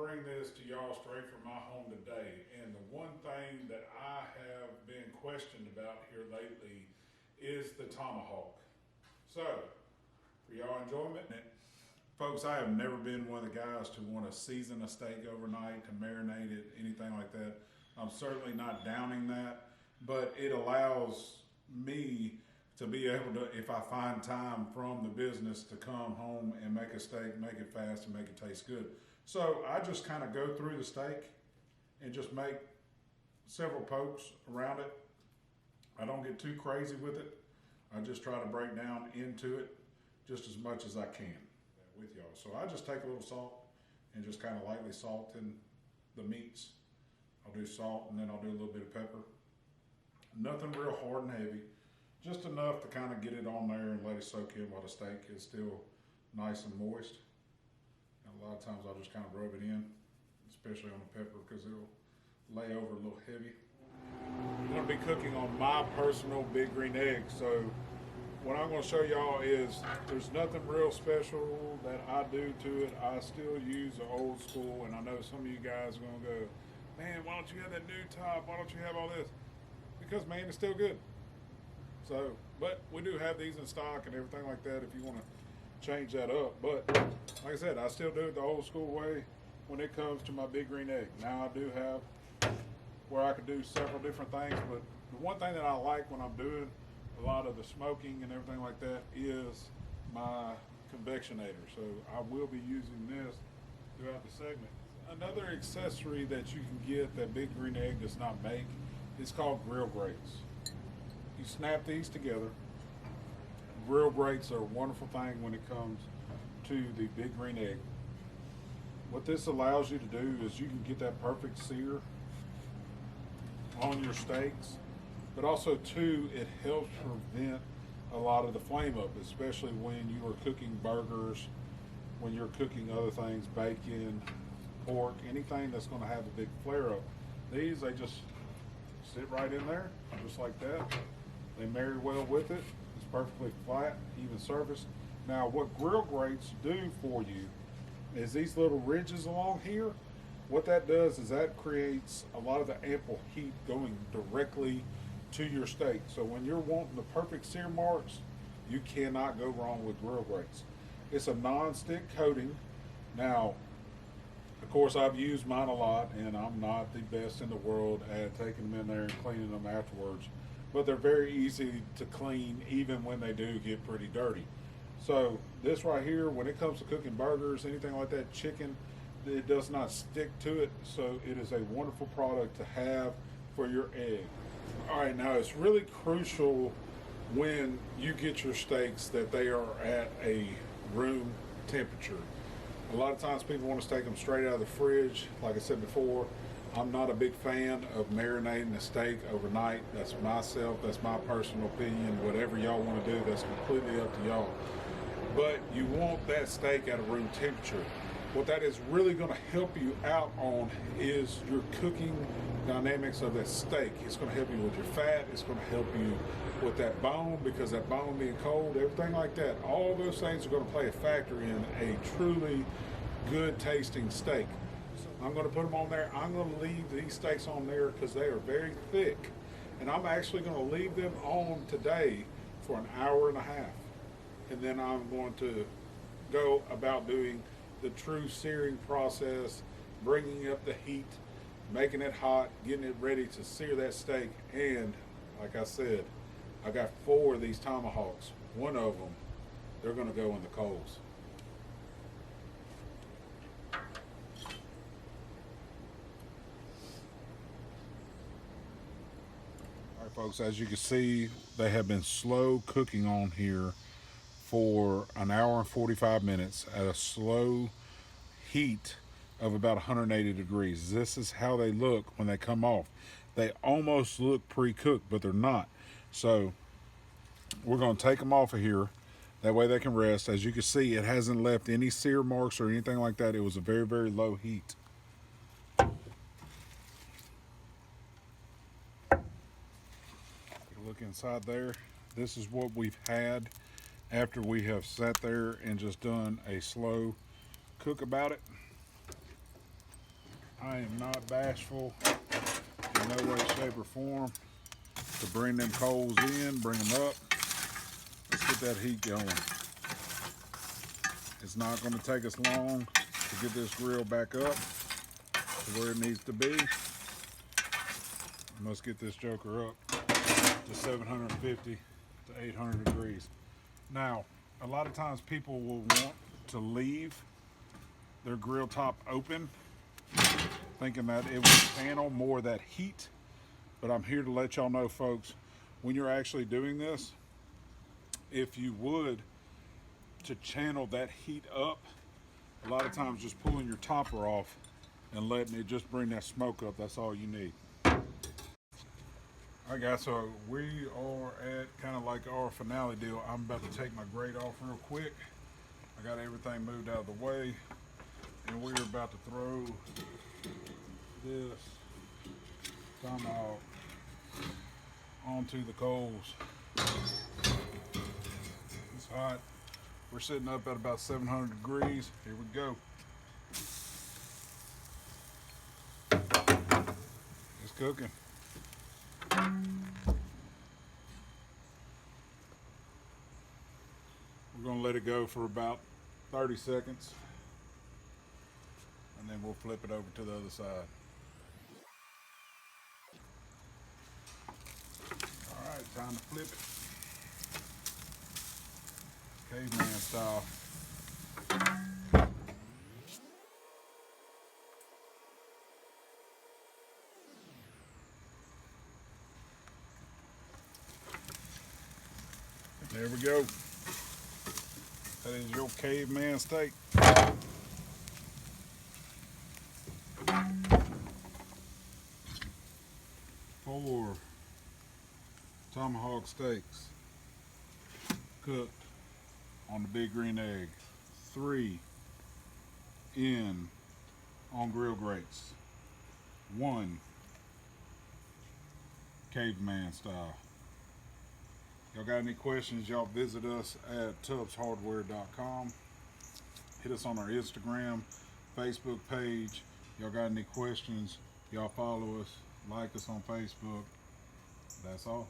bring this to y'all straight from my home today. And the one thing that I have been questioned about here lately is the Tomahawk. So, for y'all enjoyment, folks, I have never been one of the guys to want to season a steak overnight, to marinate it, anything like that. I'm certainly not downing that, but it allows me to be able to, if I find time from the business, to come home and make a steak, make it fast, and make it taste good. So I just kind of go through the steak and just make several pokes around it. I don't get too crazy with it. I just try to break down into it just as much as I can with y'all. So I just take a little salt and just kind of lightly salt in the meats. I'll do salt and then I'll do a little bit of pepper. Nothing real hard and heavy. Just enough to kind of get it on there and let it soak in while the steak is still nice and moist. And a lot of times I'll just kind of rub it in, especially on the pepper, because it'll lay over a little heavy. I'm going to be cooking on my personal big green egg. So what I'm going to show y'all is there's nothing real special that I do to it. I still use the old school, and I know some of you guys are going to go, man, why don't you have that new top? Why don't you have all this? Because, man, it's still good. So, but we do have these in stock and everything like that if you want to change that up. But like I said, I still do it the old school way when it comes to my big green egg. Now I do have where I can do several different things, but the one thing that I like when I'm doing a lot of the smoking and everything like that is my convectionator. So I will be using this throughout the segment. Another accessory that you can get that big green egg does not make is called grill grates. You snap these together. Grill grates are a wonderful thing when it comes to the big green egg. What this allows you to do is you can get that perfect sear on your steaks, but also too, it helps prevent a lot of the flame up, especially when you are cooking burgers, when you're cooking other things, bacon, pork, anything that's going to have a big flare up. These, they just sit right in there, just like that. They marry well with it. It's perfectly flat, even surface. Now, what grill grates do for you is these little ridges along here. What that does is that creates a lot of the ample heat going directly to your steak. So when you're wanting the perfect sear marks, you cannot go wrong with grill grates. It's a non-stick coating. Now, of course, I've used mine a lot, and I'm not the best in the world at taking them in there and cleaning them afterwards. But they're very easy to clean even when they do get pretty dirty. So this right here, when it comes to cooking burgers, anything like that, chicken, it does not stick to it. So it is a wonderful product to have for your egg. All right, now it's really crucial when you get your steaks that they are at a room temperature. A lot of times people want to take them straight out of the fridge. Like I said before, I'm not a big fan of marinating a steak overnight. That's myself, that's my personal opinion. Whatever y'all want to do, that's completely up to y'all. But you want that steak at a room temperature. What that is really going to help you out on is your cooking dynamics of that steak. It's going to help you with your fat. It's going to help you with that bone, because that bone being cold, everything like that. All those things are going to play a factor in a truly good tasting steak. I'm going to put them on there. I'm going to leave these steaks on there because they are very thick. And I'm actually going to leave them on today for an hour and a half. And then I'm going to go about doing the true searing process, bringing up the heat, making it hot, getting it ready to sear that steak. And like I said, I got 4 of these Tomahawks. One of them, they're going to go in the coals. All right, folks, as you can see, they have been slow cooking on here for an hour and 45 minutes at a slow heat of about 180 degrees. This is how they look when they come off. They almost look pre-cooked, but they're not. So we're going to take them off of here. That way they can rest. As you can see, it hasn't left any sear marks or anything like that. It was a very, very low heat. Look inside there. This is what we've had after we have sat there and just done a slow cook about it. I am not bashful in no way, shape, or form to bring them coals in, bring them up. Let's get that heat going. It's not going to take us long to get this grill back up to where it needs to be. And let's get this joker up to 750 to 800 degrees. Now, a lot of times people will want to leave their grill top open, thinking that it will channel more of that heat. But I'm here to let y'all know, folks, when you're actually doing this, if you would to channel that heat up, a lot of times just pulling your topper off and letting it just bring that smoke up, that's all you need. Alright guys, so we are at kind of like our finale deal. I'm about to take my grate off real quick. I got everything moved out of the way, and we're about to throw this Tomahawk onto the coals. It's hot. We're sitting up at about 700 degrees. Here we go. It's cooking. We're going to let it go for about 30 seconds, and then we'll flip it over to the other side. All right, time to flip it. Caveman style. There we go. That is your caveman steak. 4 tomahawk steaks cooked on the big green egg. 3 in on grill grates. 1 caveman style. Y'all got any questions, y'all visit us at tubbshardware.com. Hit us on our Instagram, Facebook page. Y'all got any questions, y'all follow us, like us on Facebook. That's all.